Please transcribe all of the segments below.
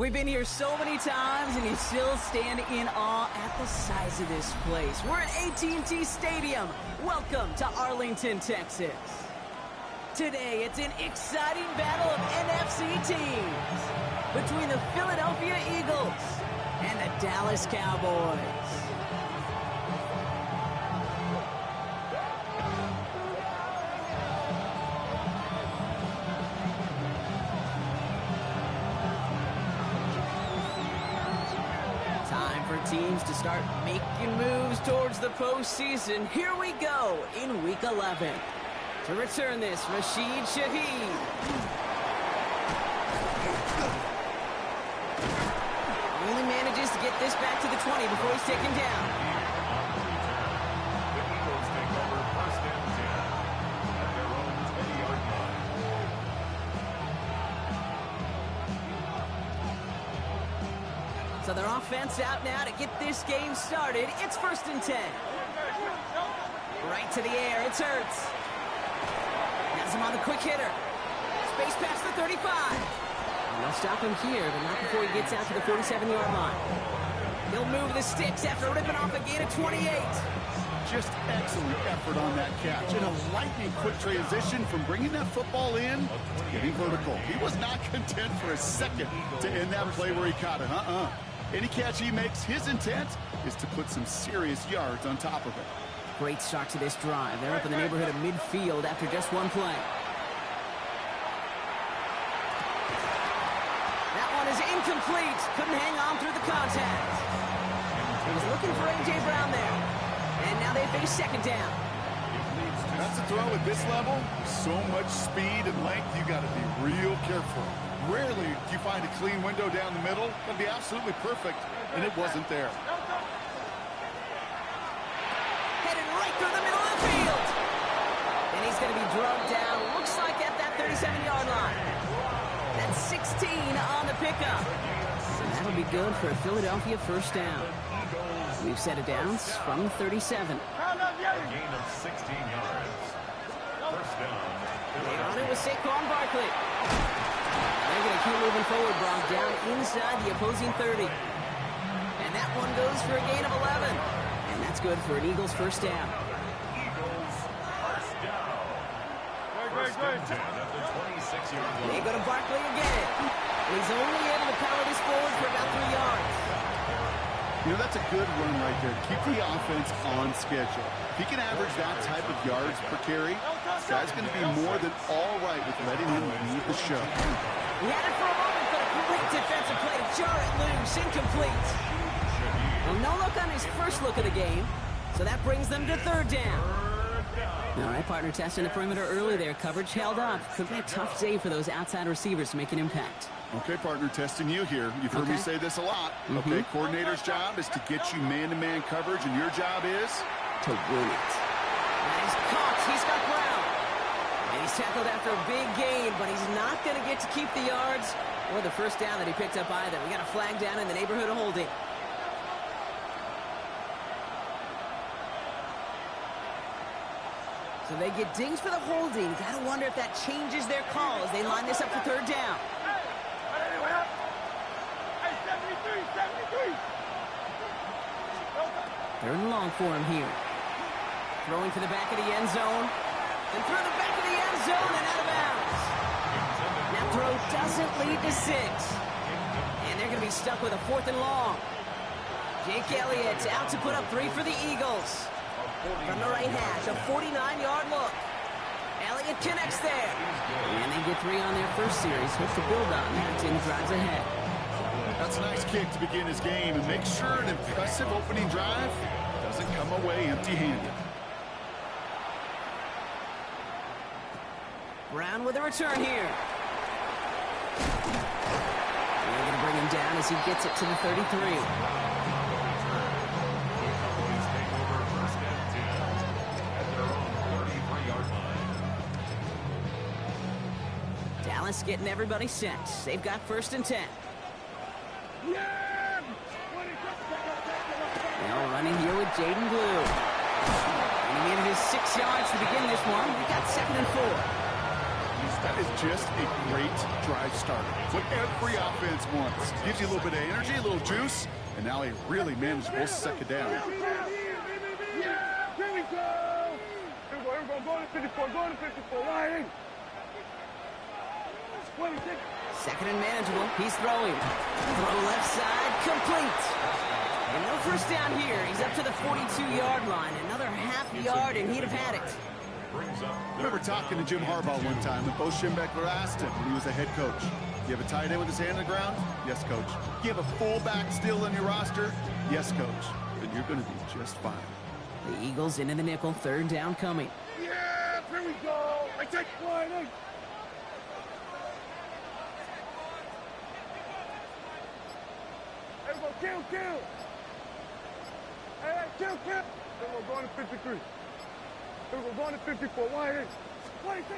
We've been here so many times, and you still stand in awe at the size of this place. We're at AT&T Stadium. Welcome to Arlington, Texas. Today, it's an exciting battle of NFC teams between the Philadelphia Eagles and the Dallas Cowboys. Teams to start making moves towards the postseason. Here we go in Week 11. To return this, Rashid Shaheed. Only manages to get this back to the 20 before he's taken down. The Eagles take over first and 10 at their own 20-yard line. So their offense out now to get this game started. It's first and 10. Right to the air. It's Hurts. Has him on the quick hitter. Space past the 35. And they'll stop him here, but not before he gets out to the 47-yard line. He'll move the sticks after ripping off a gain of 28. Just excellent effort on that catch. And a lightning quick transition from bringing that football in to getting vertical. He was not content for a second to end that play where he caught it. Any catch he makes, his intent is to put some serious yards on top of it. Great start to this drive. They're up in the neighborhood of midfield after just one play. That one is incomplete. Couldn't hang on through the contact. He was looking for A.J. Brown there. And now they face second down. That's a throw at this level. So much speed and length, you got to be real careful. Rarely do you find a clean window down the middle. That'd be absolutely perfect, and it wasn't there. Headed right through the middle of the field. And he's going to be drugged down. Looks like at that 37-yard line. That's 16 on the pickup. And that'll be good for a Philadelphia first down. We've set it down from 37. A gain of 16 yards. First down. They're on it with Saquon Barkley. They're going to keep moving forward, Brock, down inside the opposing 30. And that one goes for a gain of 11. And that's good for an Eagles first down. Eagles first down. First and 10 at the 26-yard line. They go to Barkley again. And he's only able to power this forward for about 3 yards. You know, that's a good run right there. Keep the offense on schedule. If he can average that type of yards per carry, this guy's going to be more than all right with letting him lead the show. He had it for a moment, but a great defensive play to jar it loose. Incomplete. Well, no look on his first look of the game, so that brings them to third down. All right, partner, testing the perimeter early there. Coverage held up. Could be a tough day for those outside receivers to make an impact. Okay, partner, testing you here. You've heard me say this a lot. Okay, coordinator's job is to get you man-to-man coverage, and your job is to win it. And he's caught. He's got Brown. And he's tackled after a big gain, but he's not going to get to keep the yards or the first down that he picked up either. We got a flag down in the neighborhood of holding. So they get dings for the holding. Got to wonder if that changes their call as they line this up for third down. Third and long for him here. Throwing to the back of the end zone. And through the back of the end zone and out of bounds. That throw doesn't lead to 6. And they're going to be stuck with a 4th and long. Jake Elliott out to put up 3 for the Eagles. From the right hash, a 49-yard look. Elliott connects there. And they get 3 on their first series. Hope to build on that and drives ahead. That's a nice kick to begin his game, and make sure an impressive opening drive doesn't come away empty-handed. Brown with a return here. They're going to bring him down as he gets it to the 33. Dallas getting everybody set. They've got first and 10. Now running here with Jaden Blue. And he needed his 6 yards to begin this one. We got 2nd and 4. That is just a great drive starter. What every offense wants. Gives you a little bit of energy, a little juice, and now a really manageable second down. Yeah, here we go. Here we go. Go to 54. Go to 54. Wide. 26. Second and manageable. He's throwing. Throw left side, complete. And no first down here. He's up to the 42-yard line. Another half yard, and he'd have had it. I remember talking to Jim Harbaugh one time, and Bo Schembechler asked him when he was a head coach, you have a tight end with his hand on the ground? Yes, coach. You have a fullback still on your roster? Yes, coach. Then you're going to be just fine. The Eagles into the nickel. Third down coming. Yeah, here we go. I take one. Here we go. Kill. Hey, kill. Here we go. Going to 53. Here we go. Going to 54. Wide. 26.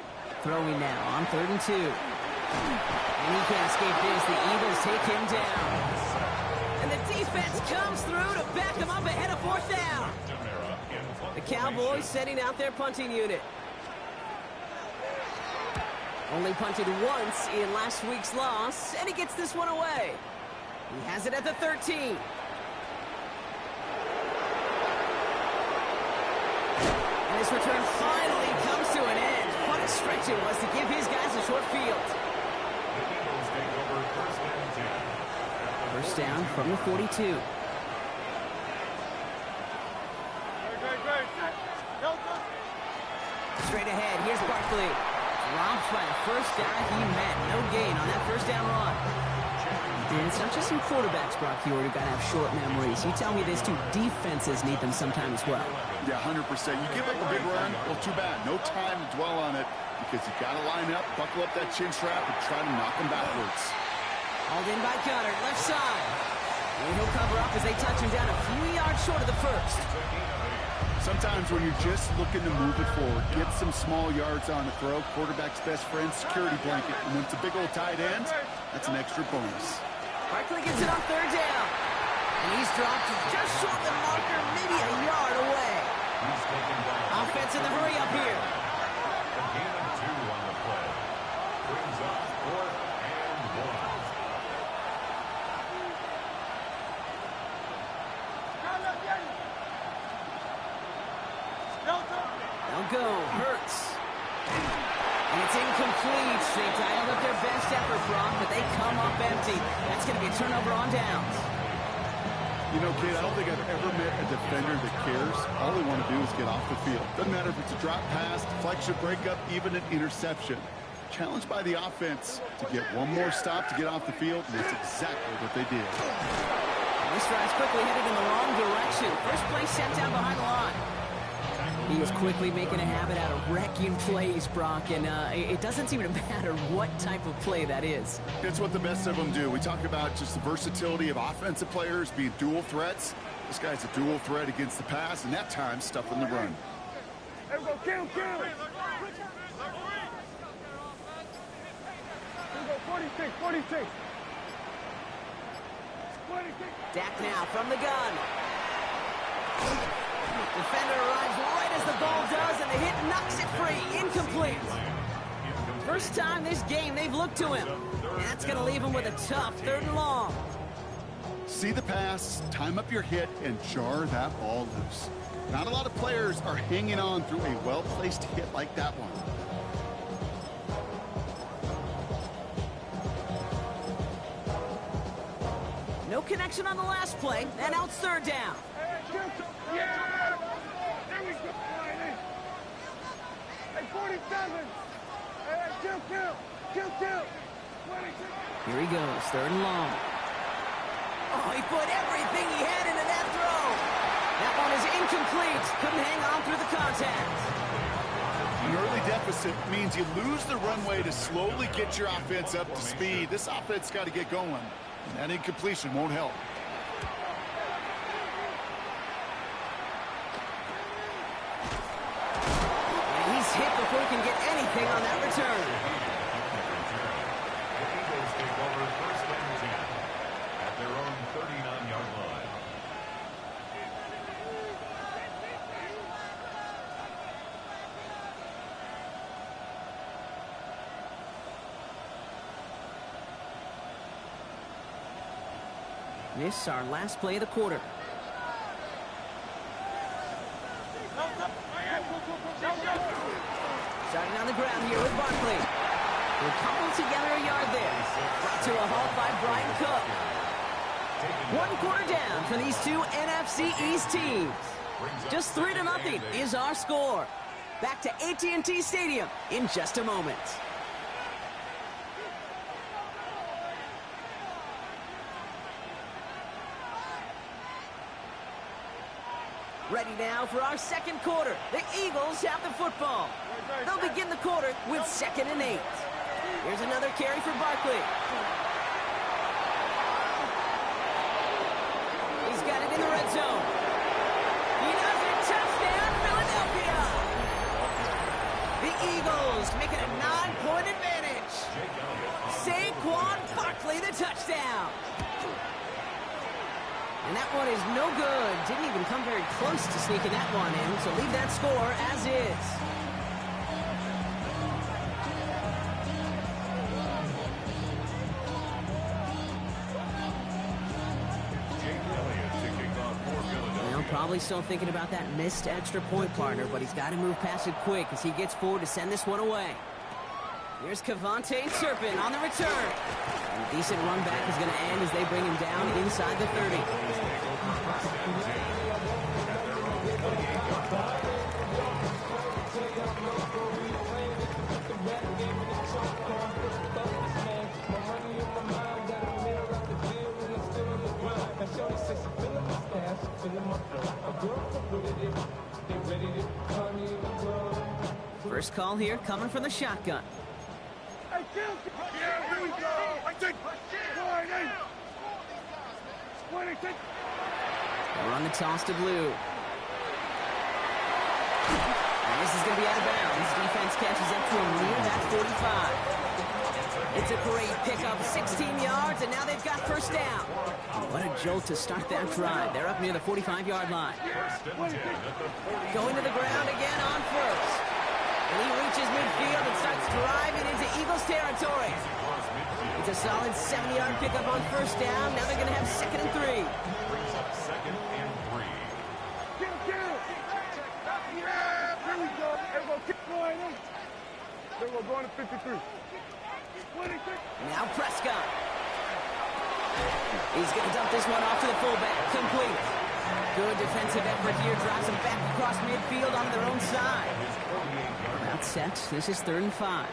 Throwing now on 3rd and 2. And he can't escape this. The Eagles take him down. And the defense comes through to back him up ahead of 4th down. The Cowboys setting out their punting unit. Only punted once in last week's loss, and he gets this one away. He has it at the 13. And this return finally comes to an end. What a stretch it was to give his guys a short field. First down from the 42. Straight ahead, here's Barkley. Dropped by the first guy he met. No gain on that first down run. And it's not just some quarterbacks, Brock Huard, who got to have short memories. You tell me this too, defenses need them sometime as well. Yeah, 100%. You give up a big run, well, too bad. No time to dwell on it because you got to line up, buckle up that chin strap, and try to knock them backwards. Hauled in by Goddard, left side. And he'll cover up as they touch him down a few yards short of the first. Sometimes when you're just looking to move it forward, get some small yards on the throw, quarterback's best friend, security blanket. And when it's a big old tight end, that's an extra bonus. Barkley gets it on 3rd down. And he's dropped just short of the marker, maybe a yard away. Offense in the hurry up here. A gain of 2 on the play. Brings up 4th and 1. They'll go. Hurts. And it's incomplete. They dialed up their best effort, Brock, but they come up empty. That's going to be a turnover on downs. You know, Kate, I don't think I've ever met a defender that cares. All they want to do is get off the field. Doesn't matter if it's a drop pass, deflection, breakup, even an interception. Challenged by the offense to get one more stop to get off the field, and that's exactly what they did. This drive's quickly headed in the wrong direction. First play set down behind the line. He is quickly making a habit out of wrecking plays, Brock, and it doesn't seem to matter what type of play that is. It's what the best of them do. We talk about just the versatility of offensive players being dual threats. This guy's a dual threat against the pass, and that time stuffing the run. Here we go. Kill. Here we go. 46. 46. Dak now from the gun. Defender arrives right as the ball does, and the hit knocks it free. Incomplete. First time this game they've looked to him. And that's going to leave him with a tough 3rd and long. See the pass, time up your hit, and jar that ball loose. Not a lot of players are hanging on through a well-placed hit like that one. No connection on the last play, and out 3rd down. Yeah! There we go. Hey, 47. Hey, kill. 26. Here he goes, 3rd and long. Oh, he put everything he had into that throw. That one is incomplete. Couldn't hang on through the contact. An early deficit means you lose the runway to slowly get your offense up to speed. This offense got to get going, and that incompletion won't help. And he's hit before he can get anything on that return. The Eagles take over 1st and 10 at their own 39-yard line. Miss our last play of the quarter. Starting on the ground here with Barkley. We'll cobble together a yard there. Brought to a halt by Brian Cook. 1 quarter down for these two NFC East teams. Just 3-0 is our score. Back to AT&T Stadium in just a moment. Ready now for our second quarter. The Eagles have the football. They'll begin the quarter with 2nd and 8. Here's another carry for Barkley. He's got it in the red zone. He does it. Touchdown, Philadelphia. The Eagles making a 9-point advantage. Saquon Barkley, the touchdown. And that one is no good. Didn't even come very close to sneaking that one in, so leave that score as is. Well, probably still thinking about that missed extra point, partner, but he's got to move past it quick as he gets forward to send this one away. Here's Kevontae Turpin on the return. And a decent run back is going to end as they bring him down inside the 30. First call here coming from the shotgun. They'll run the toss to Blue. And this is going to be out of bounds. Defense catches up to him near that 45. It's a great pickup, 16 yards, and now they've got first down. What a jolt to start that drive. They're up near the 45-yard line. Going to the ground again on first. And he reaches midfield and starts driving into Eagles territory. It's a solid 70-yard pickup on first down. Now they're going to have 2nd and 3. Brings up 2nd and 3. Here we go. Everyone keep going. Everyone going to 53. Now Prescott. He's going to dump this one off to the fullback. Complete. Good defensive effort here. Drives them back across midfield onto their own side. Route set. This is 3rd and 5.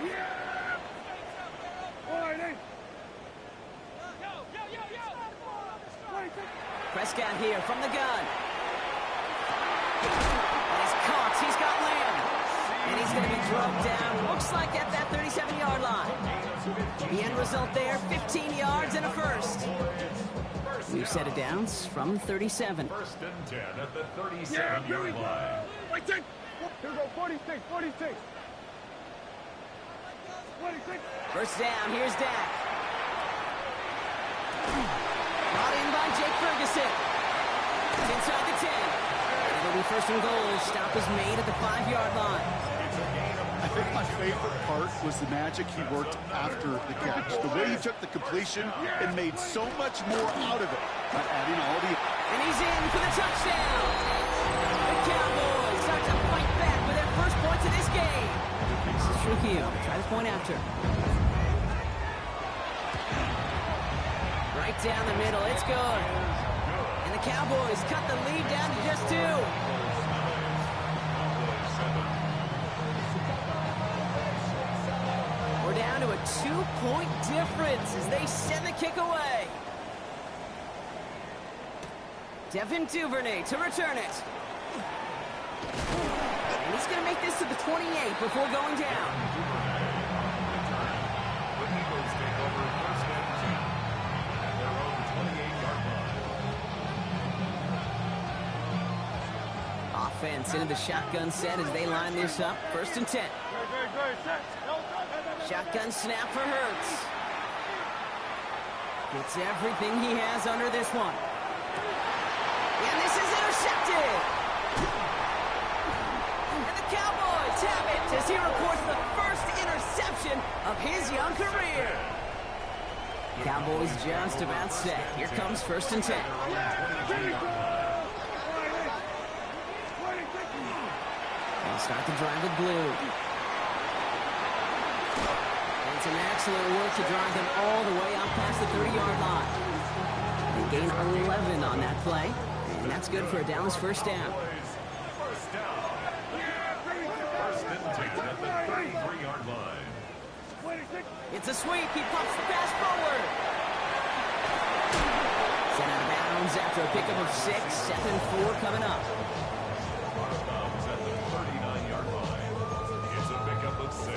Prescott here from the gun. And he's caught. He's got Lamb. And he's going to be drugged down. Looks like at that 37-yard line. The end result there, 15 yards and a first. We've set it down from 37. 1st and 10 at the 37-yard line. Here we go, 46. First down, here's Dak. Brought in by Jake Ferguson. It's inside the 10. And it'll be 1st and goal. Stop is made at the 5-yard line. I think my favorite part was the magic he worked after the catch. The way he took the completion and made so much more out of it by adding all the... And he's in for the touchdown. The Cowboys start to fight back with their first points of this game. This is Trujillo. Try the point after. Right down the middle. It's good. And the Cowboys cut the lead down to just 2. We're down to a 2-point difference as they send the kick away. Devin Duvernay to return it. And he's going to make this to the 28 before going down. The Eagles take over 1st and 10 at their own 28-yard line. Offense into the shotgun set as they line this up. 1st and 10. Shotgun snap for Hurts. Gets everything he has under this one. And this is intercepted. And the Cowboys have it as he reports the first interception of his young career. Cowboys just about set. Here comes 1st and 10. They'll start the drive with blue. And some excellent work to drive them all the way out past the 30-yard line. They gain 11 on that play, and that's good for a Dallas first down. First down. 1st and 10 at the 33-yard line. It's a sweep. He pumps the pass forward. Sent out of bounds after a pickup of 6. 7-4 coming up. Bounds at the 39-yard line. It's a pickup of 6.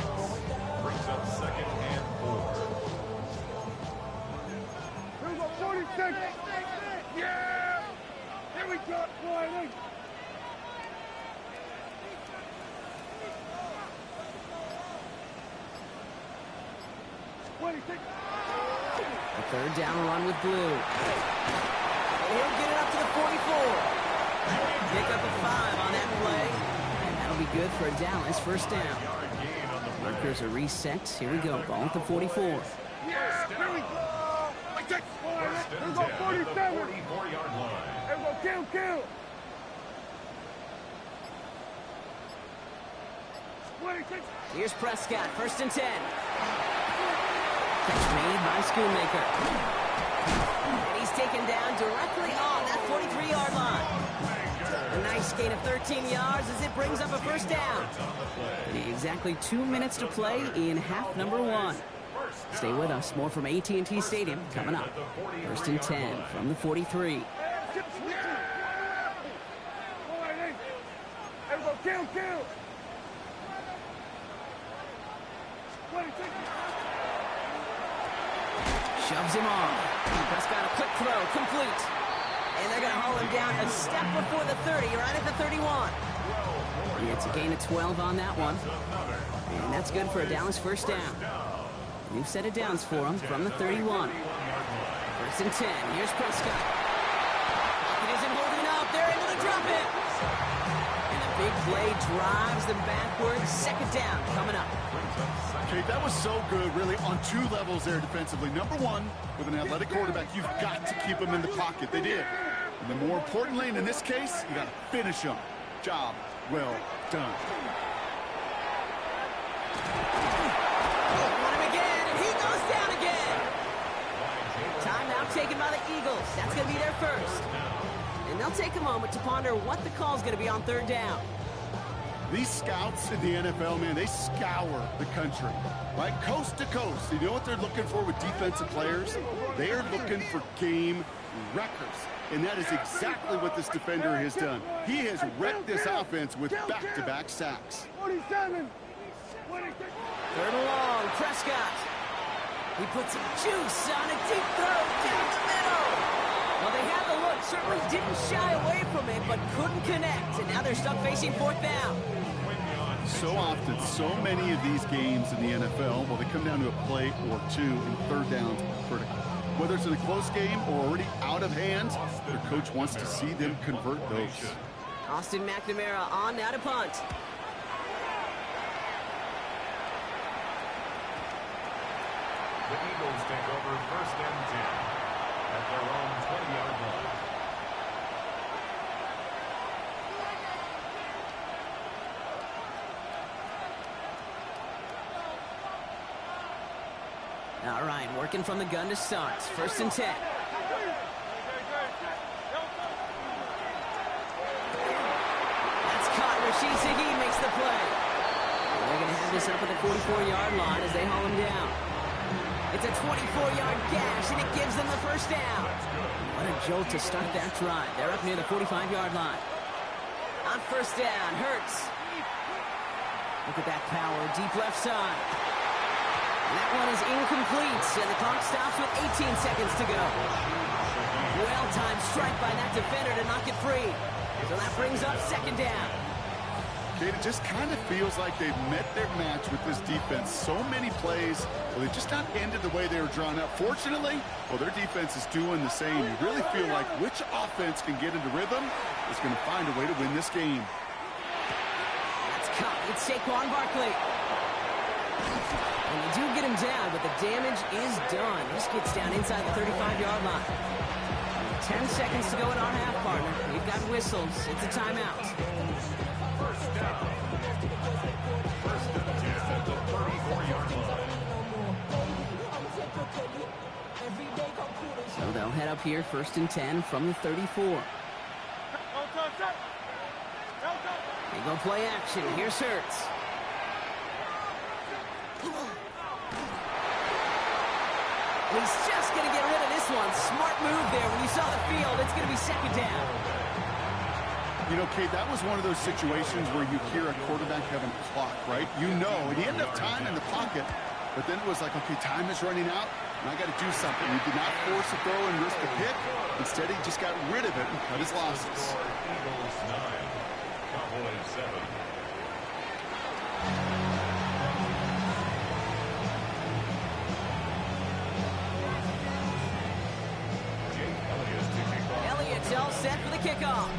Brings up 2nd and 4. Here we go, 46. Yeah! Here we go, Wiley. A 3rd down run with blue. And he'll get it up to the 44. Pick up a 5 on that play. And that'll be good for a Dallas first down. Markers are reset. Here we go. Ball at the 44. Yeah, here we go. Here we go, 47. 44-yard line. Here we go, kill. 26. Here's Prescott. 1st and 10. Catch made by Schoonmaker. And he's taken down directly on that 43-yard line. A nice gain of 13 yards as it brings up a first down. Exactly 2 minutes to play in half number 1. Stay with us. More from AT&T Stadium coming up. 1st and 10 from the 43. Here we go, kill. 26. Shoves him off. Prescott a quick throw, complete. And they're going to haul him down a step before the 30, right at the 31. It's a gain of 12 on that one. And that's good for a Dallas first down. New set of downs for him from the 31. 1st and 10. Here's Prescott. He isn't holding up. They're able to drop it. And a big play drives them backwards. 2nd down coming up. Okay, that was so good, really, on 2 levels there defensively. Number 1, with an athletic quarterback, you've got to keep him in the pocket. They did. And then more importantly, and in this case, you got to finish him. Job well done. Want him again, and he goes down again. Timeout taken by the Eagles. That's going to be their first. And they'll take a moment to ponder what the call is going to be on 3rd down. These scouts in the NFL, man, they scour the country, right? Coast to coast. You know what they're looking for with defensive players? They are looking for game wreckers. And that is exactly what this defender has done. He has wrecked this offense with back-to-back sacks. 47. 3rd and long, Prescott. He puts some juice on a deep throw down the middle. Well, they had the look, certainly didn't shy away from it, but couldn't connect. And now they're stuck facing 4th down. So often, so many of these games in the NFL, well, they come down to a play or 2 in 3rd downs critical. Whether it's in a close game or already out of hand, their coach wants to see them convert those. Austin McNamara on now to punt. The Eagles take over 1st and 10 at their own 20-yard line. All right, working from the gun to start. 1st and 10. That's caught. Rashid Shaheed makes the play. They're going to have this up at the 44-yard line as they haul him down. It's a 24-yard gash, and it gives them the first down. What a jolt to start that drive. They're up near the 45-yard line. On 1st down, Hurts. Look at that power, deep left side. And that one is incomplete, and the clock stops with 18 seconds to go. Well-timed strike by that defender to knock it free. So that brings up 2nd down. Okay, it just kind of feels like they've met their match with this defense. So many plays, well, they just not ended the way they were drawn up. Fortunately, well, their defense is doing the same. You really feel like which offense can get into rhythm is going to find a way to win this game. That's caught. It's Saquon Barkley. And they do get him down, but the damage is done. This gets down inside the 35-yard line. 10 seconds to go in our half, partner. We've got whistles. It's a timeout. First down. First and 10 at the 34-yard line. So they'll head up here, 1st and 10 from the 34. They go play action. Here's Hurts. He's just going to get rid of this one. Smart move there. When you saw the field, it's going to be 2nd down. You know, Kate, that was one of those situations where you hear a quarterback having a clock, right? You know, and he had enough time in the pocket, but then it was like, okay, time is running out, and I got to do something. He did not force a throw and risk a pick. Instead, he just got rid of it and cut his losses. Eagles 9, Cowboys 7. Elliott's all set for the kickoff.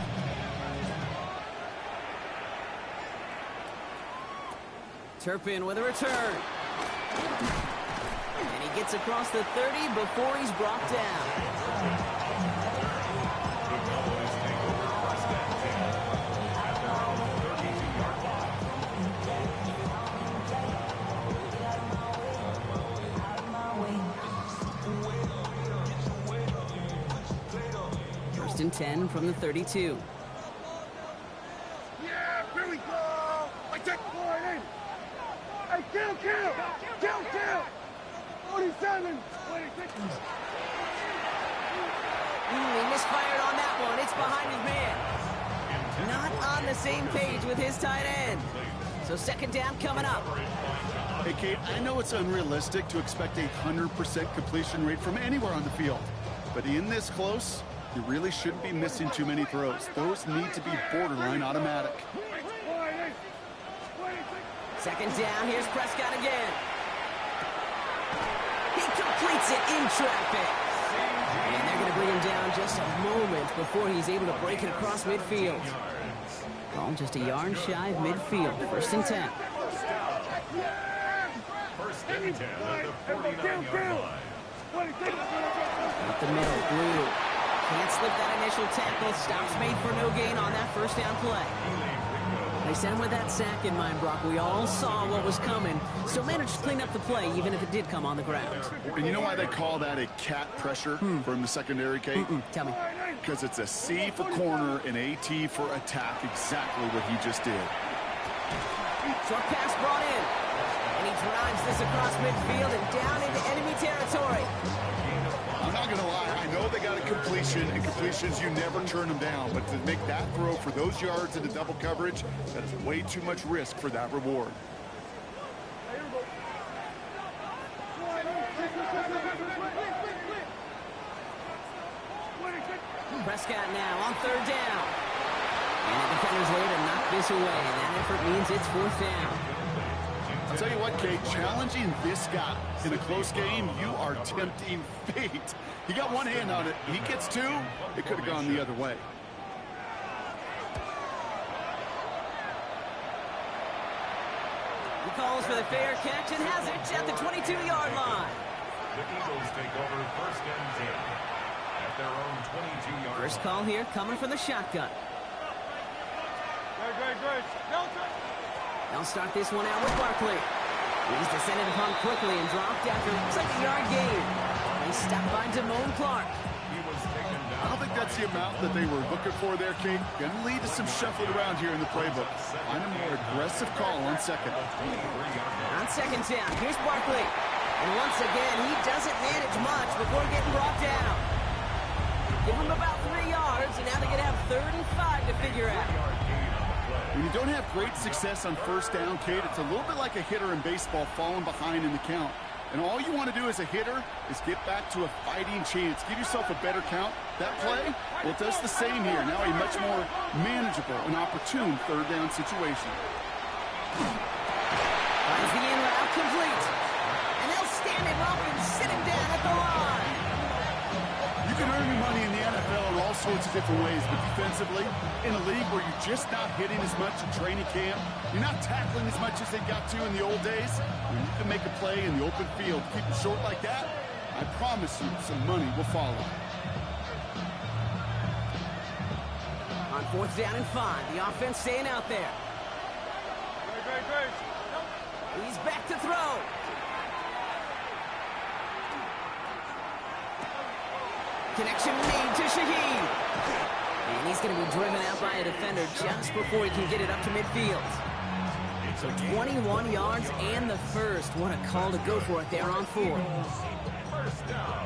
Turpin with a return. And he gets across the 30 before he's brought down. The Cowboys take over 1st and 10 at their own 32-yard line. 1st and 10 from the 32. Yeah, here we go. I take the line in. Hey, kill. 47. 26. He misfired on that one. It's behind his man. Not on the same page with his tight end. So 2nd down coming up. Hey, Kate, I know it's unrealistic to expect a 100% completion rate from anywhere on the field, but in this close, you really shouldn't be missing too many throws. Those need to be borderline automatic. 2nd down. Here's Prescott again. He completes it in traffic. And they're going to bring him down just a moment before he's able to break it across midfield. Ball just a yard shy of midfield. 1st and 10. 1st and 10 at the 49-yard line. Up the middle, Blue. Can't slip that initial tackle. Stops made for no gain on that 1st down play. They said with that sack in mind, Brock, we all saw what was coming. Still managed to clean up the play, even if it did come on the ground. And you know why they call that a cat pressure from the secondary, Kate? Tell me. Because it's a C for corner and a T for attack. Exactly what he just did. Short pass brought in. And he drives this across midfield and down into enemy territory. I'm not going to lie. I know they got a completion, and completions, you never turn them down. But to make that throw for those yards into double coverage, that is way too much risk for that reward. Prescott now on 3rd down. And the defender's there to knock this away. And that effort means it's 4th down. I'll tell you what, Kate, challenging this guy in a close game, you are tempting fate. He got one hand on it. He gets two. It could have gone the other way. He calls for the fair catch and has it at the 22-yard line. The Eagles take over 1st and 10 at their own 22-yard line. First call here coming from the shotgun. Good. They'll start this one out with Barkley. He's descended upon quickly and dropped after looks like a yard gain. They stopped by Damone Clark. He was taken I down. don't think that's the amount that they were looking for there, Kate. Going to lead to some shuffling around here in the playbook. Find a more aggressive call on 2nd. On 2nd down, here's Barkley. And once again, he doesn't manage much before getting brought down. Give him about 3 yards, and now they're going to have 3rd and 5 to figure out. When you don't have great success on 1st down, Kate, it's a little bit like a hitter in baseball falling behind in the count. And all you want to do as a hitter is get back to a fighting chance. Give yourself a better count. That play, well, it does the same here. Now a much more manageable and opportune 3rd down situation. Finds the in route complete. And they'll stand him up and sit him down at the line. You can earn your money in the NFL in all sorts of different ways, but defensively, in a league where you're just not hitting as much in training camp, you're not tackling as much as they got to in the old days, when you can make a play in the open field, keep it short like that, I promise you some money will follow. On 4th down and 5, the offense staying out there. Great. He's back to throw. Connection made to Shaheed. And he's going to be driven out by a defender just before he can get it up to midfield. So 21 yards and the first. What a call to go for it there on 4. First down.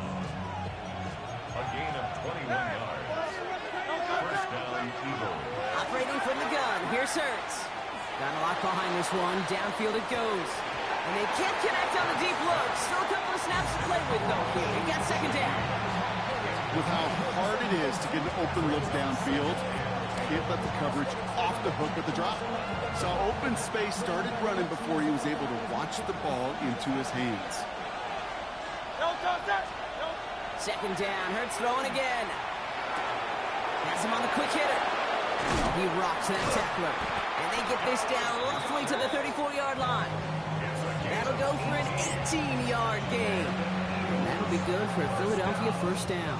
A gain of 21 yards. First down, Eagles. Operating from the gun. Here's Hurts. Got a lot behind this one. Downfield it goes. And they can't connect on the deep look. Still a couple of snaps to play with, though. Here, they got 2nd down. With how hard it is to get an open look downfield, can't let the coverage off the hook with the drop. Saw open space, started running before he was able to watch the ball into his hands. 2nd down. Hurts throwing again. Has him on the quick hitter. He rocks that tackler. And they get this down roughly to the 34-yard line. That'll go for an 18-yard gain. And that'll be good for a Philadelphia first down.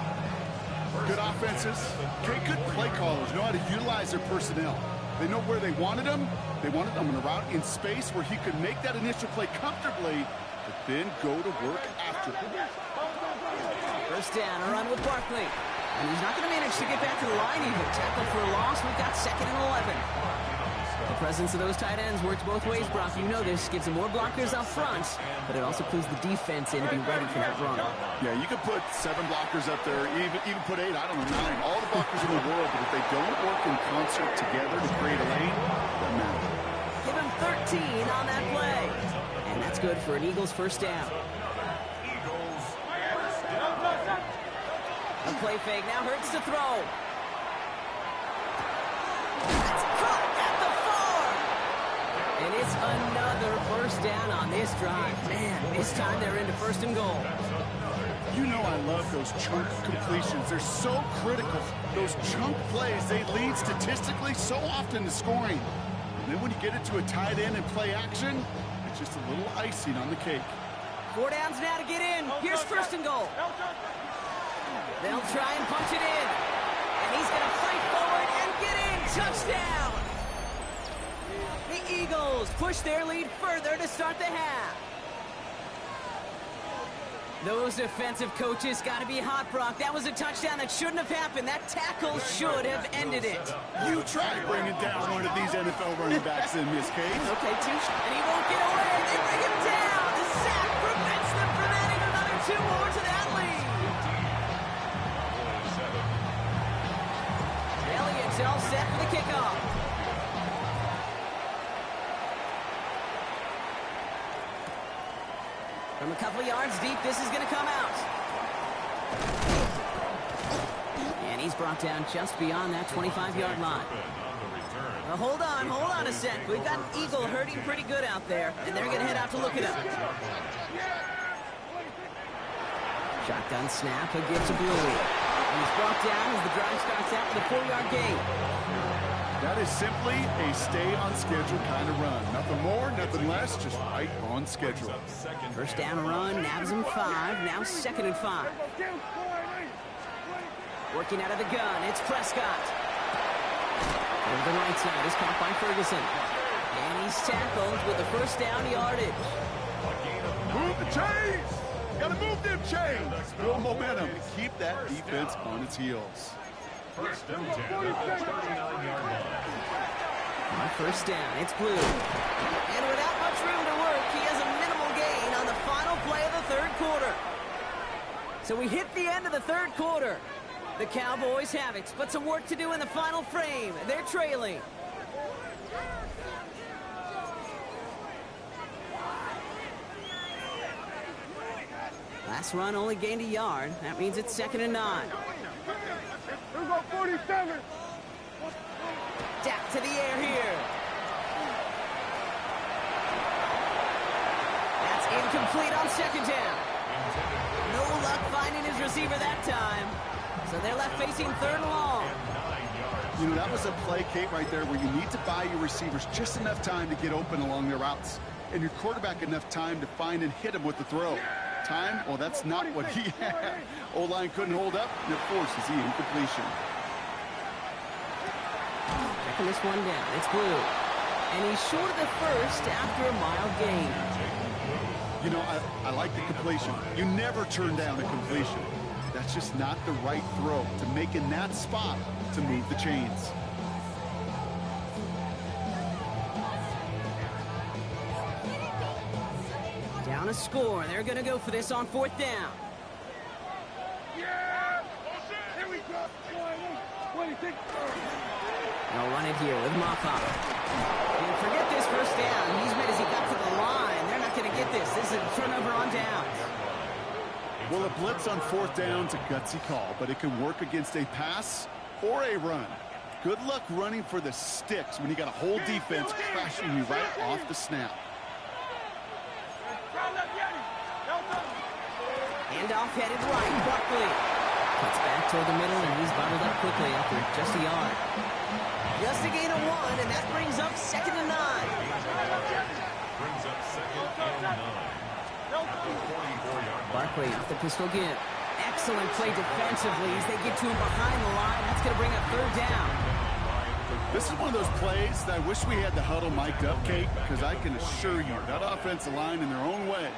Good offenses, good play callers know how to utilize their personnel. They know where they wanted them. They wanted them on a route in space where he could make that initial play comfortably, but then go to work after. First down, a run with Barkley. And he's not going to manage to get back to the line even. Tackle for a loss. We've got 2nd and 11. The presence of those tight ends works both ways, Brock. You know this. Gives them more blockers up front, but it also clues the defense in to be ready for that run. Yeah, you could put 7 blockers up there, even put 8, I don't know, 9, all the blockers in the world, but if they don't work in concert together to create a lane, doesn't matter. Give him 13 on that play. And that's good for an Eagles first down. A play fake, now Hurts to throw. That's caught at the 4. And it's another first down on this drive. Man, this time they're into 1st and goal. You know I love those chunk completions. They're so critical. Those chunk plays, they lead statistically so often to scoring. And then when you get it to a tight end and play action, it's just a little icing on the cake. 4 downs now to get in. Here's 1st and goal. They'll try and punch it in. And he's going to fight forward and get in. Touchdown! The Eagles push their lead further to start the half. Those defensive coaches got to be hot, Brock. That was a touchdown that shouldn't have happened. That tackle should have ended it. You try bringing down one of these NFL running backs in this case. Okay, touche. And he won't get away. They bring him down. The sack prevents them from adding another 2 more to that lead. Elliott's all set for the kickoff. From a couple yards deep, this is going to come out. And he's brought down just beyond that 25-yard line. Now, hold on a sec. We've got an Eagle hurting pretty good out there, and they're going to head out to look it up. Shotgun snap, he'll get to Bluey. And he's brought down as the drive starts out with a 4-yard gain. That is simply a stay-on-schedule kind of run. Nothing more, nothing less, just right on schedule. First down run, nabs him 5, now 2nd and 5. Working out of the gun, it's Prescott. Over the right side is caught by Ferguson. And he's tackled with the first down yardage. Move the chains! Gotta move them chains! Build momentum to keep that defense on its heels. First and 10 at the 39-yard line. On first down, it's Blue. And without much room to work, he has a minimal gain on the final play of the 3rd quarter. So we hit the end of the 3rd quarter. The Cowboys have it, but some work to do in the final frame. They're trailing. Last run only gained a yard. That means it's 2nd and 9. We've got 47. Dak to the air here. That's incomplete on 2nd down. No luck finding his receiver that time. So they're left facing 3rd and long. You know, that was a play, Kate, right there where you need to buy your receivers just enough time to get open along their routes. And your quarterback enough time to find and hit him with the throw. Time? Well, that's not what he had. O-line couldn't hold up, and it forces the incompletion. Checking this one down. It's Blue. And he's short of the first after a mild gain. You know, I like the completion. You never turn down a completion. That's just not the right throw to make in that spot to move the chains. Down a score. They're going to go for this on 4th down. Yeah! Here we go. What do you think? They'll run it here with Maffa. And forget this first down. He's made as he got to the line. They're not going to get this. This is a turnover on downs. Well, a blitz on 4th down's a gutsy call, but it can work against a pass or a run. Good luck running for the sticks when you got a whole defense crashing you right off the snap. Handoff headed right. Barkley cuts back toward the middle, and he's bottled up quickly after just a yard. Just a gain of 1, and that brings up 2nd and 9. Brings up 2nd and 9. Barkley off the pistol give. Excellent play defensively as they get to him behind the line. That's going to bring up 3rd down. This is one of those plays that I wish we had the huddle mic'd up, Kate, because I can assure you that offensive line in their own way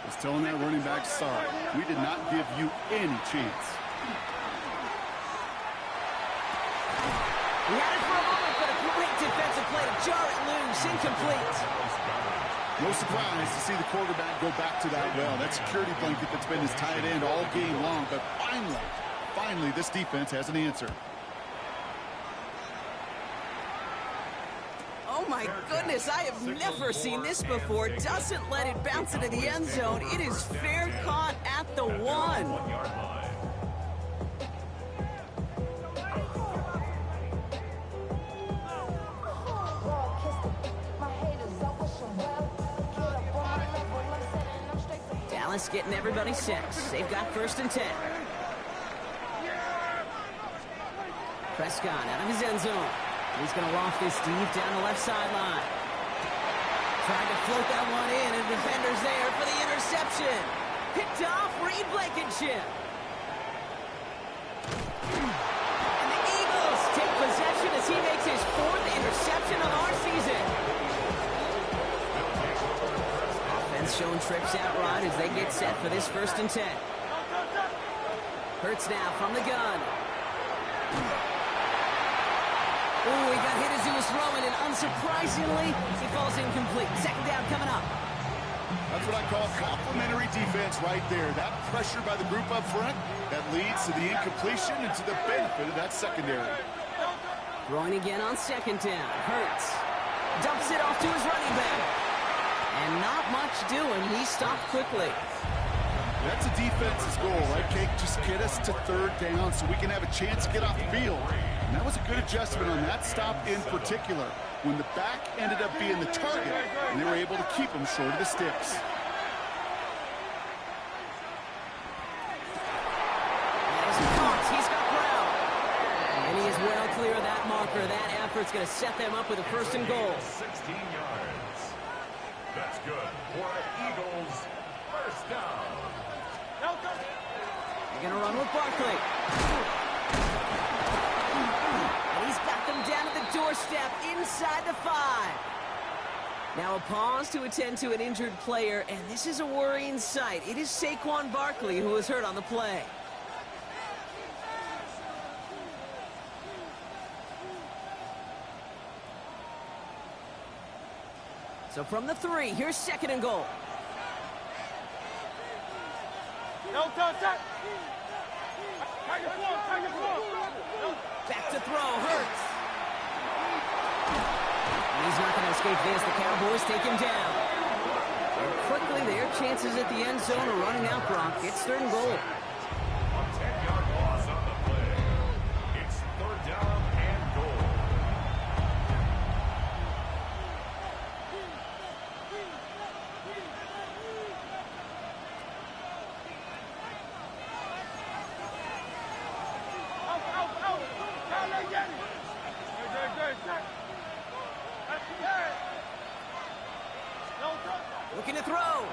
is telling that running back, sorry, we did not give you any chance. He had it for a moment, but a great defensive play to jar it loose. Incomplete. No surprise to see the quarterback go back to that well. That security blanket that's been his tight end all game long, but finally, this defense has an answer. Oh my goodness, I have never seen this before. Doesn't let it bounce into the end zone. It is fair caught at the 1. 1 yard line. Dallas getting everybody set. They've got 1st and 10. Prescott out of his end zone. He's going to loft this deep down the left sideline. Trying to float that one in, and defender's there for the interception. Picked off Reed Blankenship. And the Eagles take possession as he makes his 4th interception of our season. Offense showing trips out right as they get set for this 1st and 10. Hurts now from the gun. Ooh, he got hit as he was throwing, and unsurprisingly, he falls incomplete. 2nd down coming up. That's what I call complimentary defense right there. That pressure by the group up front, that leads to the incompletion and to the benefit of that secondary. Throwing again on 2nd down. Hurts. Dumps it off to his running back. And not much doing. He stopped quickly. That's a defense's goal, right, Kate? Just get us to 3rd down so we can have a chance to get off the field. And that was a good adjustment on that stop in particular, when the back ended up being the target, and they were able to keep him short of the sticks. He's got Brown. And he is well clear of that marker. That effort's going to set them up with a 1st and goal. 16 yards. That's good for Eagles. 1st down. They're going to run with Barkley. And he's got them down at the doorstep inside the 5. Now a pause to attend to an injured player, and this is a worrying sight. It is Saquon Barkley who was hurt on the play. So from the 3, here's 2nd and goal. Back to throw, Hurts. And he's not going to escape this. The Cowboys take him down. And quickly, their chances at the end zone are running out, Brock. It's 3rd and goal. A 10-yard loss on the play. It's 3rd down and goal. Looking to throw.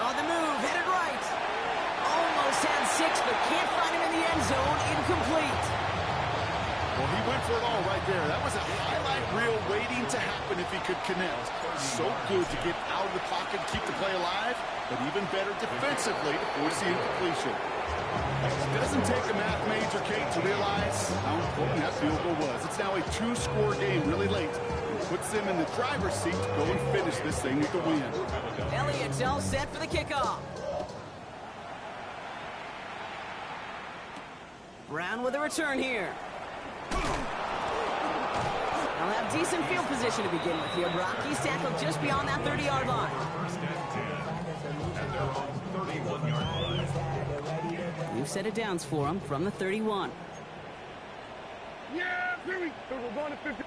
On the move, headed right. Almost had 6, but can't find him in the end zone. Incomplete. Well, he went for it all right there. That was a highlight reel waiting to happen if he could connect. So good to get out of the pocket, keep the play alive, but even better defensively to force the incompletion. It doesn't take a math major, Kate, to realize how important that field goal was. It's now a 2-score game really late. It puts them in the driver's seat to go and finish this thing with the win. Elliott's all set for the kickoff. Brown with a return here. They'll have decent field position to begin with here. Rockies tackled just beyond that 30-yard line. First and 10. And they're on 31-yard line. New set of downs for him from the 31. Yeah, Jimmy. We're going to 50.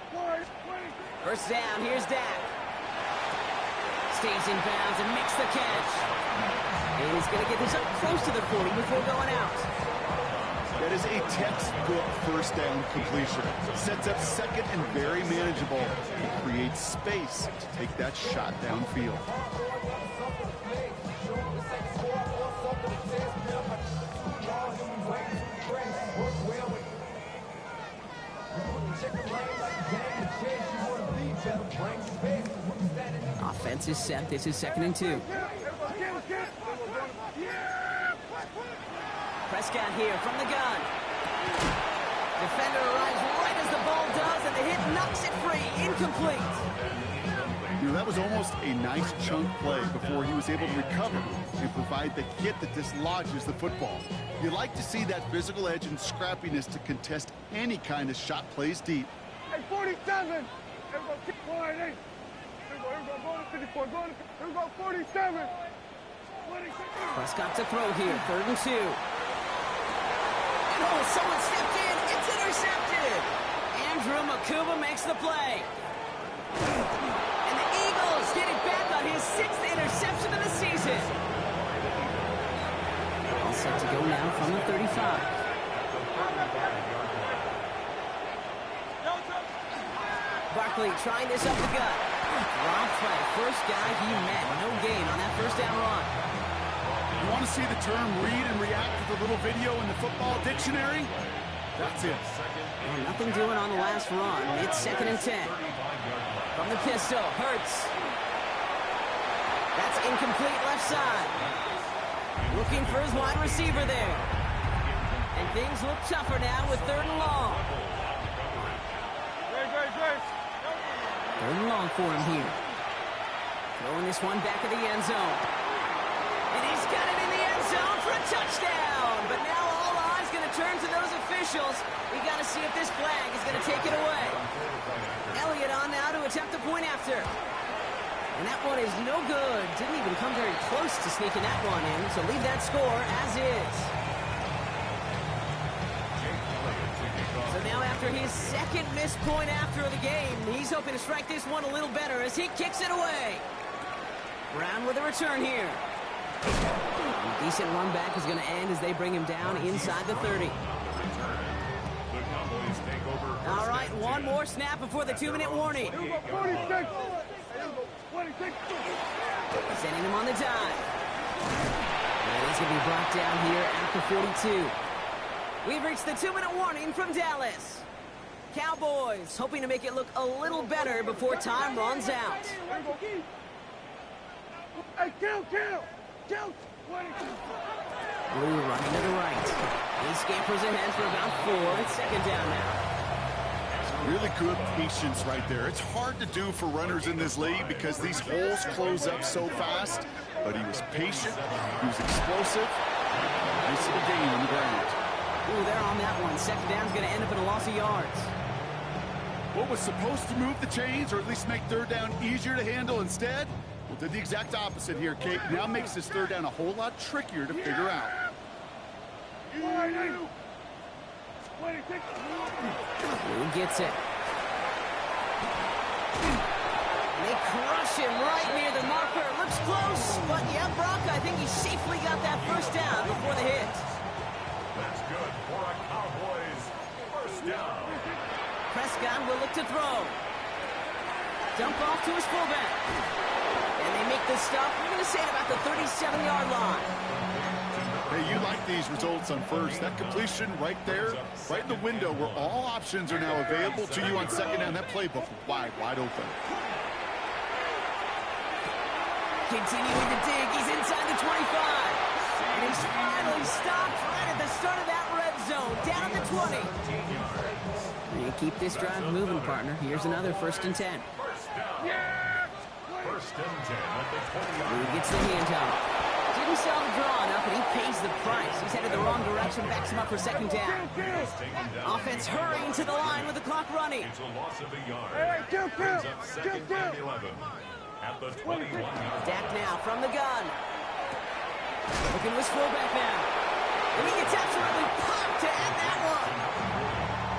First down, here's Dak. Stays in bounds and makes the catch. And he's going to get this up close to the 40 before going out. That is a textbook first down completion. Sets up second and very manageable. It creates space to take that shot downfield. Offense is set. This is 2nd and 2. Prescott here from the gun. Defender arrives right as the ball does, and the hit knocks it free. Incomplete. You know, that was almost a nice chunk play before he was able to recover and provide the hit that dislodges the football. You like to see that physical edge and scrappiness to contest any kind of shot plays deep. Hey, 47. Everybody keep quiet, hey. Everybody go to 54. Go to 47. Prescott to throw here. 3rd and 2. And oh, someone stepped in. It's intercepted. Andrew Makuba makes the play. And the Eagles get it back on his 6th interception of the season. All set to go now from the 35. Barkley trying this up the gut. Rob play. First guy he met. No gain on that first down run. You want to see the term read and react to the little video in the football dictionary? That's it. Well, nothing doing on the last run. It's 2nd and 10. From the pistol, Hurts. That's incomplete left side. Looking for his wide receiver there. And things look tougher now with 3rd and long. 3rd and long for him here. Throwing this one back of the end zone. And he's got it in the end zone for a touchdown. But now all eyes going to turn to those officials. We got to see if this flag is going to take it away. Elliott on now to attempt a point after. And that one is no good. Didn't even come very close to sneaking that one in. So leave that score as is. So now after his 2nd missed point after the game, he's hoping to strike this one a little better as he kicks it away. Brown with a return here. A decent run back is going to end as they bring him down inside the 30. All right, one more snap before the 2-minute warning. 46. Sending him on the dive. And he's going to be brought down here at the 42. We've reached the 2-minute warning from Dallas. Cowboys hoping to make it look a little better before time runs out. Hey, count. Blue running to the right. He scampers ahead for about 4. It's 2nd down now. Really good patience right there. It's hard to do for runners in this league because these holes close up so fast. But he was patient. He was explosive. Nice little gain on the ground. Ooh, they're on that one. 2nd down's going to end up in a loss of yards. What was supposed to move the chains or at least make 3rd down easier to handle instead? Well, did the exact opposite here, Kate. Now makes this 3rd down a whole lot trickier to figure out. Blue gets it. They crush him right near the marker. Looks close, but yeah, Brock, I think he safely got that first down before the hit. That's good for a Cowboys first down. Prescott will look to throw. Dump off to his fullback. And they make the stop. We're going to say at about the 37-yard line. Hey, you like these results on first. That completion right there, right in the window where all options are now available to you on second down. That playbook wide open. Continuing to dig. He's inside the 25. And he's finally stopped right at the start of that red zone. Down at the 20. You keep this drive moving, partner. Here's another 1st and 10. First and 10 at the 20-yard line. He gets the handoff. Didn't sell the draw enough, and he pays the price. He's headed the wrong direction, backs him up for 2nd down. Offense hurrying to the line with the clock running. It's a loss of a yard. Brings up 2nd and 11 at the 21-yard line. Dak now from the gun. Looking to his fullback now. And he gets absolutely popped to end that one.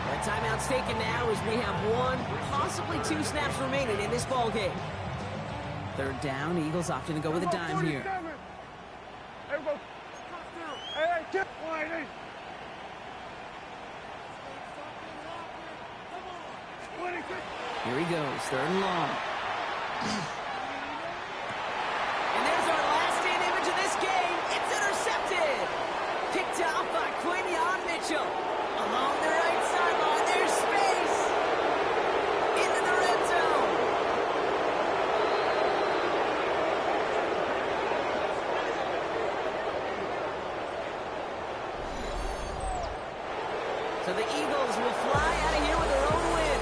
That timeout's taken now as we have 1, possibly 2 snaps remaining in this ball game. 3rd down, Eagles opting to go with a dime here. Here he goes, 3rd and long. And there's our last-in image of this game. It's intercepted. Picked off by Quinion Mitchell. Along the right sideline, there's space. Into the red zone. So the Eagles will fly out of here with their own win.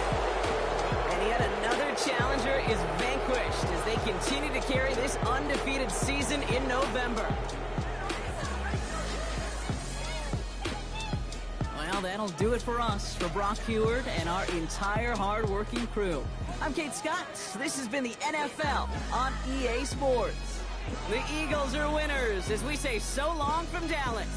And yet another challenger is vanquished as they continue to carry this undefeated season in November. Well, that'll do it for us, for Brock Huard and our entire hard-working crew. I'm Kate Scott. This has been the NFL on EA Sports. The Eagles are winners as we say so long from Dallas.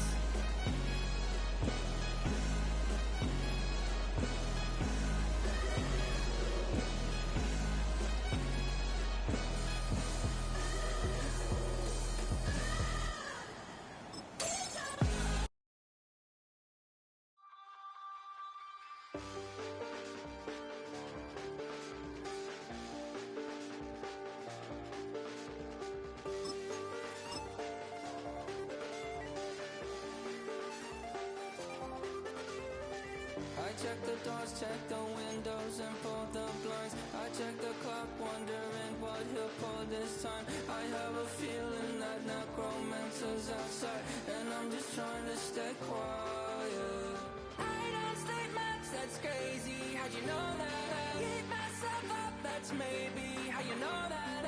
Check the doors, check the windows, and pull the blinds. I check the clock, wondering what he'll pull this time. I have a feeling that necromancer's outside, and I'm just trying to stay quiet. I don't stay much, that's crazy. How'd you know that? I keep myself up, that's maybe how you know that.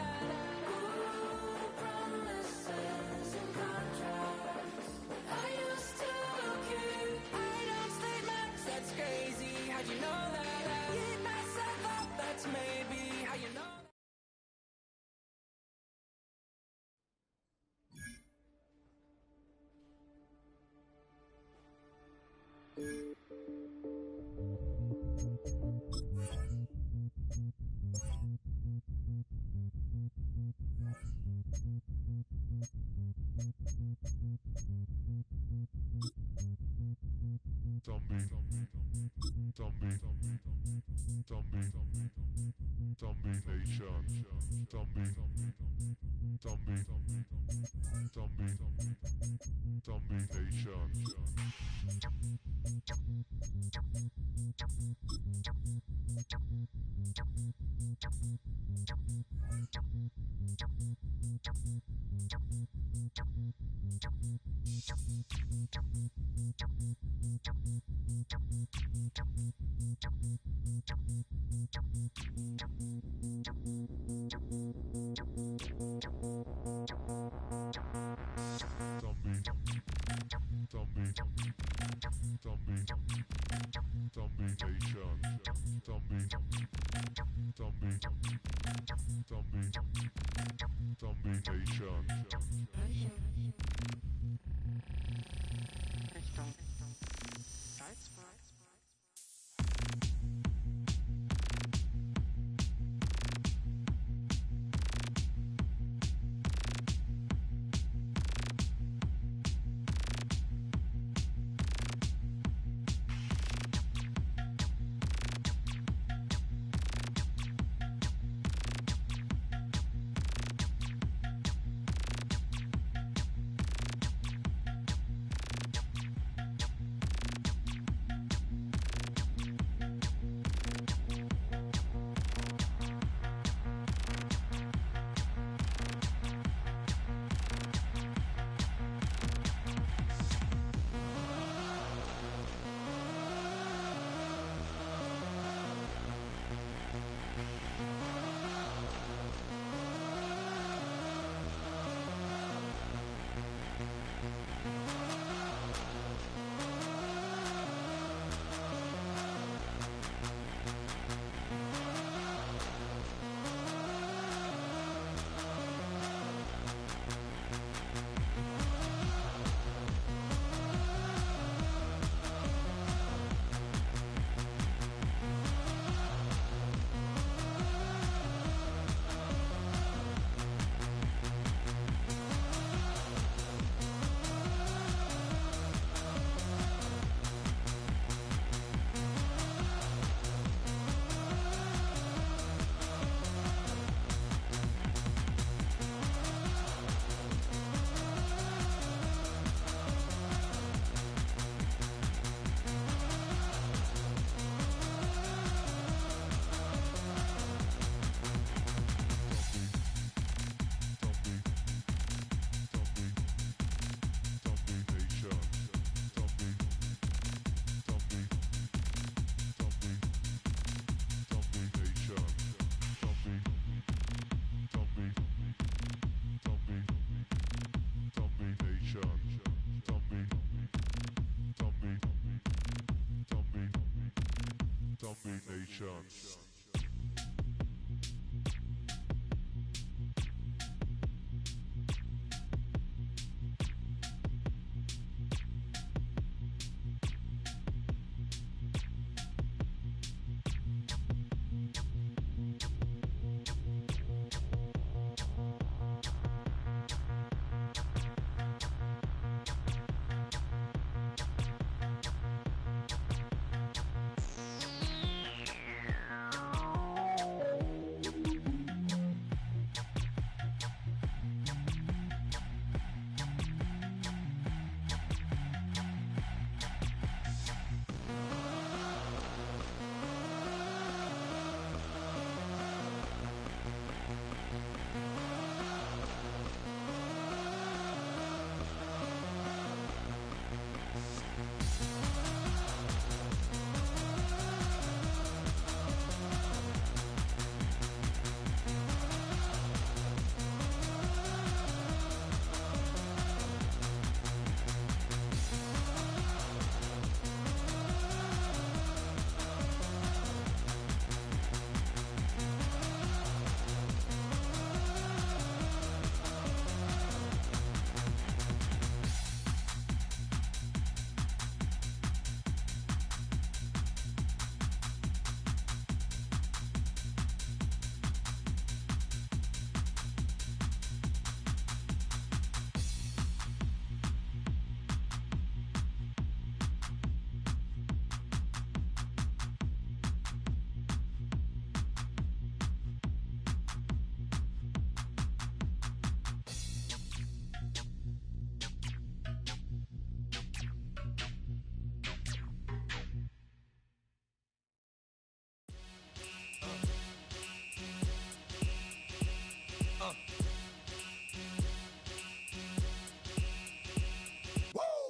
Ooh, promises and contracts. I used to keep. I don't stay much, that's crazy. How'd you know that? I keep myself up, that's maybe how you know that. SB Nations.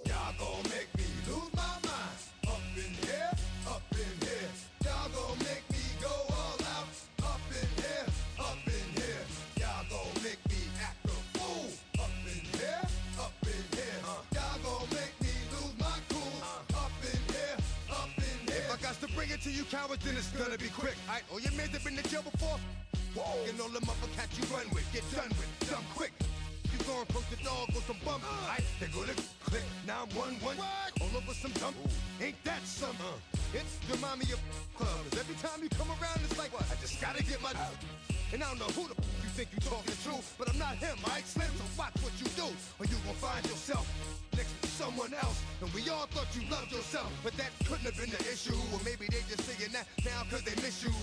Y'all gon' make me lose my mind. Up in here, up in here. Y'all gon' make me go all out. Up in here, up in here. Y'all gon' make me act a fool. Up in here, up in here. Y'all gon' make me lose my cool. Up in here, up in here. If I got to bring it to you cowards, then it's gonna be quick. Aight, all your men that been to jail before? Whoa. And all them other cats you run with, get done with, done quick. You gon' approach the dog with some bump. Aight, they gonna click 911. All over some dump. Ain't that some? It's the mommy of club. 'Cause every time you come around, it's like, I just gotta get my. And I don't know who the you think you talking to, but I'm not him, aight, Slim? So watch what you do, or you gon' find yourself next to someone else. And we all thought you loved yourself, but that couldn't have been the issue. Or maybe they just saying that now 'cause they miss you.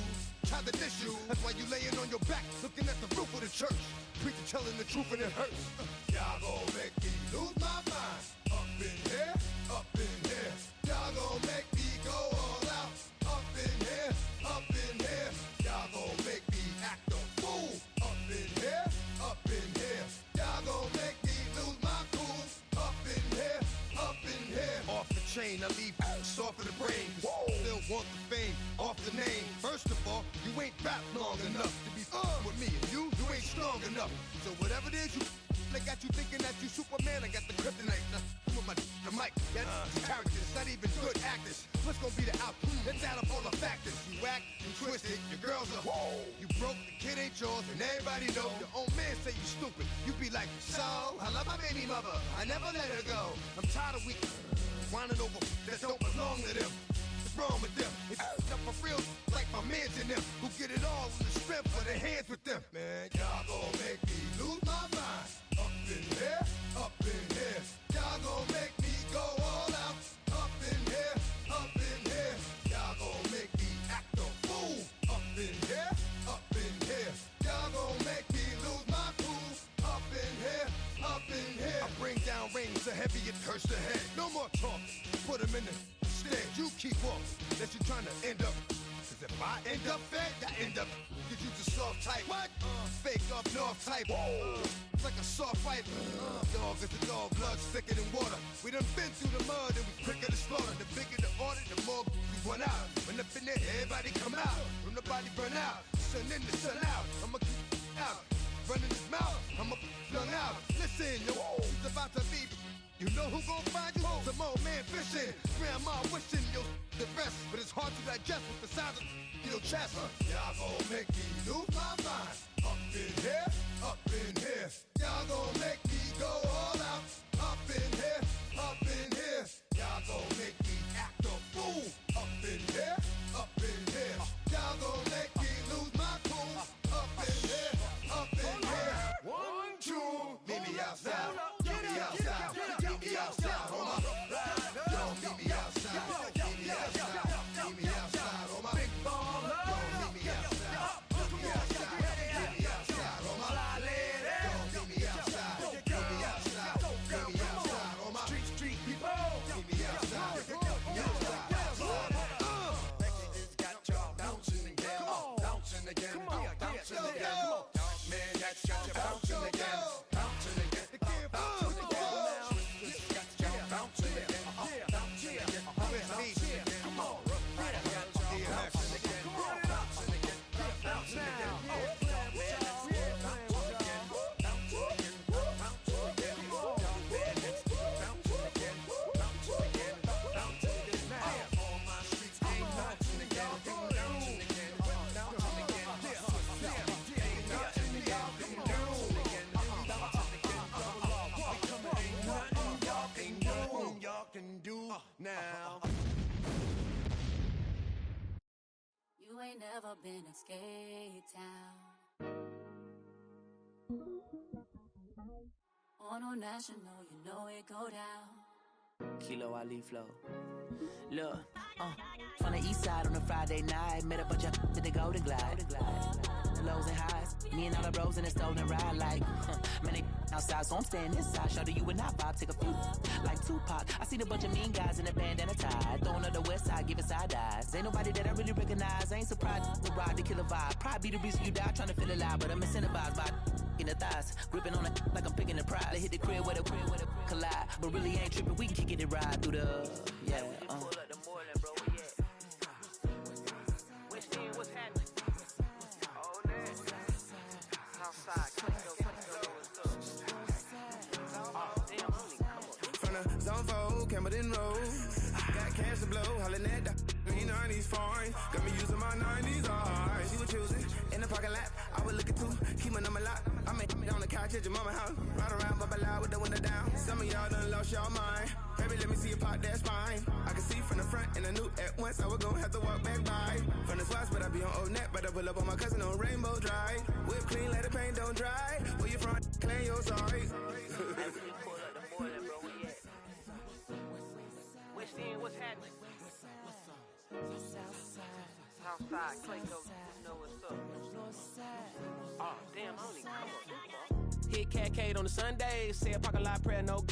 Tried to diss you, that's why you laying on your back, looking at the roof of the church. Preacher telling the truth and it hurts. Y'all gon' make me lose my mind. Up in here, up in here. Y'all gon' make me go all out. Up in here, up in here. Y'all gon' make me act a fool. Up in here, up in here. Y'all gon' make me lose my cool. Up in here, up in here. Off the chain, I leave soft in the brain. Still want the fame, off the name. First of all, you ain't rap long enough to be with me, and you ain't strong enough. So whatever it is they got you thinking that you Superman, I got the kryptonite. With my the mic, that's characters, not even good actors. What's gonna be the outcome? Let's add up all the factors. You act, you twisted, your girls are you broke, the kid ain't yours, and everybody know. Your own man say you stupid. You be like, so I love my baby mother, I never let her go. I'm tired of weak whining over that don't belong to them. What's wrong with them? It's up for real, like my mans in them, who get it all with the strength of their hands with them. Man, y'all gon' make me lose my mind. Up in here, up in here. Y'all gon' make me go all out. Up in here, up in here. Y'all gon' make me act a fool. Up in here, up in here. Y'all gon' make me lose my cool. Up in here, up in here. I bring down rain so heavy it hurts the head. No more talk, put him in the stead. You keep walking, that you trying to end up. 'Cause if I end up fed, I end up. Cause you the soft type. What? Fake up north type. It's like a soft fight. Dog is a dog, blood thicker than water. We done been through the mud and we quicker to slaughter. The bigger the order, the more we run out. When up in there, everybody come out. When the body burn out, sun in the sun out. I'ma keep out. Running his mouth, I'ma young out. Listen, yo, he's about to be You know who gon' find you? Some old man fishing. Grandma wishing you'll the best, but it's hard to digest with the sound of your chest. Y'all gon' make me lose my mind. Up in here, up in here. Y'all gon' make me go all out. Up in here, up in here. Y'all gon' make me act a fool. Up in here, up in here. Y'all gon' make me lose my cool. Up in here, up in here. 1, 2, meet me outside. Meet me outside. Meet me outside. On my yo, meet me outside. Meet me outside. Meet me outside. On my big baller. Yo, meet me outside. Meet me outside. Meet me outside. On my fly lady. Yo, meet me outside. Meet me outside. Meet me outside. On my street people. Meet me outside. Meet me outside. Becky just got y'all bouncing again. Bouncing again. Bouncing again. Man, that's got you bouncing again. Bouncing again. Bouncing again. Got y'all bouncing again. Bouncing again. Come on. Bouncing again. Bouncing again. Bouncing again. Can do now. You ain't never been in Skate Town. On a national, you know it go down. Kilo Ali Flow. Look, from the east side on a Friday night, met a bunch of to the Golden Glide. Lows and highs, me and all the bros in a stolen ride like, man, they outside, so I'm staying inside. Show you and I vibe, take a few, like Tupac. I seen a bunch of mean guys in a bandana tie, throwing up the west side, giving side eyes. Ain't nobody that I really recognize, I ain't surprised to ride the killer vibe. Probably be the reason you die, trying to feel alive, but I'm incentivized by in the thighs, gripping on it like I'm picking the prize. They hit the crib with a collide, but really ain't tripping. We can kick it ride through the yeah. Pull up the morning, bro. West End, what's happening? Oh, man. Southside, from the zone 4, Campbellton Road. Got cash to blow, hollering at the 90s foreign. Got me using my 90s, alright. She was choosing in the parking lot. I was looking too, keep my number locked. I'm on the couch at your mama house. Ride around, bubble loud with the window down. Some of y'all done lost y'all mind. Baby, let me see you pop that spine. I can see from the front and I knew at once I was gonna have to walk back by. From the spots, but I be on Old Neck. But I pull up on my cousin on Rainbow Drive. Whip clean, let the paint don't dry. Where you from? Claim your sorry. West End, what's happening? Southside, Clayco, you know what's up. Oh, damn, I only come up. Hit Catcade on the Sundays, say a parking lot prayer, no.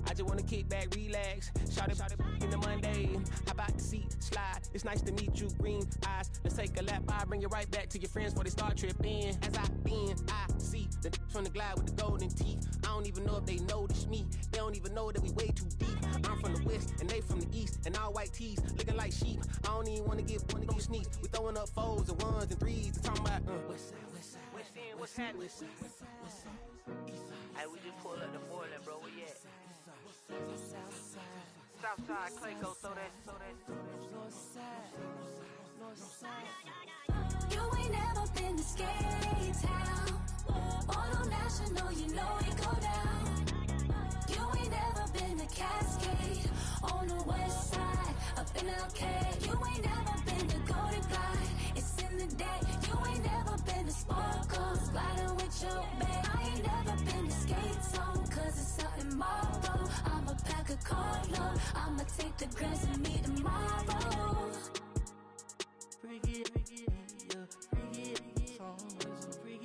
I just wanna kick back, relax, shout it in the Monday. How about the seat, slide, it's nice to meet you, green eyes. Let's take a lap, I'll bring you right back to your friends before they start tripping. As I see the from the glide with the golden teeth. I don't even know if they notice me, they don't even know that we way too deep. I'm from the west, and they from the east, and all white tees, looking like sheep. I don't even wanna give them sneaks. We throwing up fours and ones and threes, and talking about West End, what's happening? Hey, we just pulled up the Moreland, bro, where you at? Southside, Clayco, throw that. You ain't never been to Skate Town. On a national, you know it go down. You ain't never been to Cascade. On the west side, up in LK. You ain't never been to Golden Glide. It's in the day. You ain't never been to Sparkles, gliding with your babe. I ain't never been to Skate Zone, cause it's out tomorrow. I'ma pack a carload. I'ma take the grass and meet tomorrow. Bring it, yeah, bring it, bring it, bring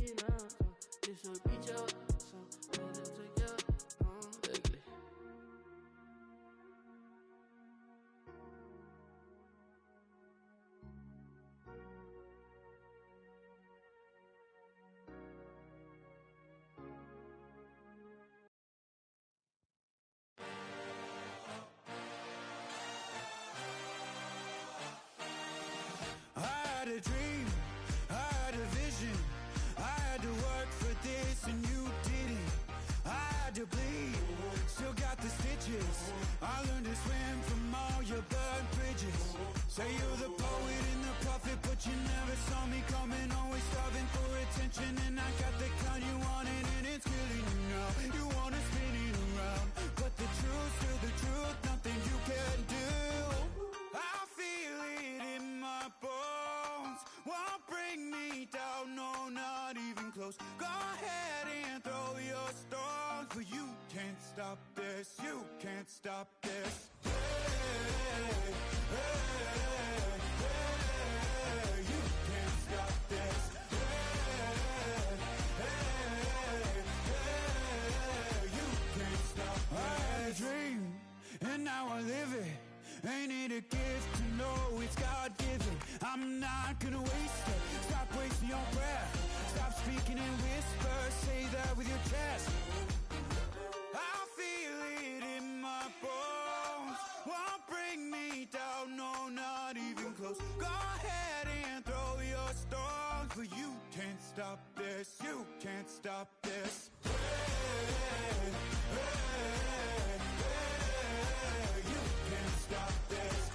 it, this will reach up, so better take your ugly. can't stop this. You can't stop this. You can't stop this. I had a dream, and now I live it. Ain't it a gift to know it's God-given? I'm not gonna waste it. Stop wasting your breath. Stop speaking in whispers. Say that with your chest. I feel it in my bones. Won't bring me down, no, not even close. Go ahead and throw your stones, but you can't stop this. You can't stop this. You can't stop this.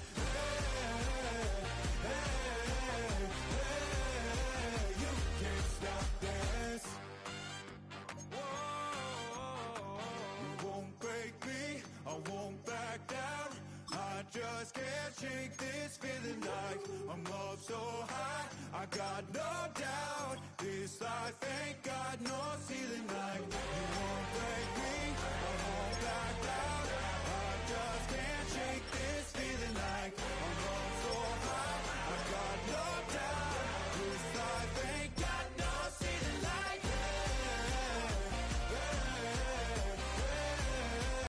You can't stop this. You won't break me, I won't back down. I just can't shake this feeling like I'm up so high. I got no doubt this life ain't got no ceiling like. You won't break me,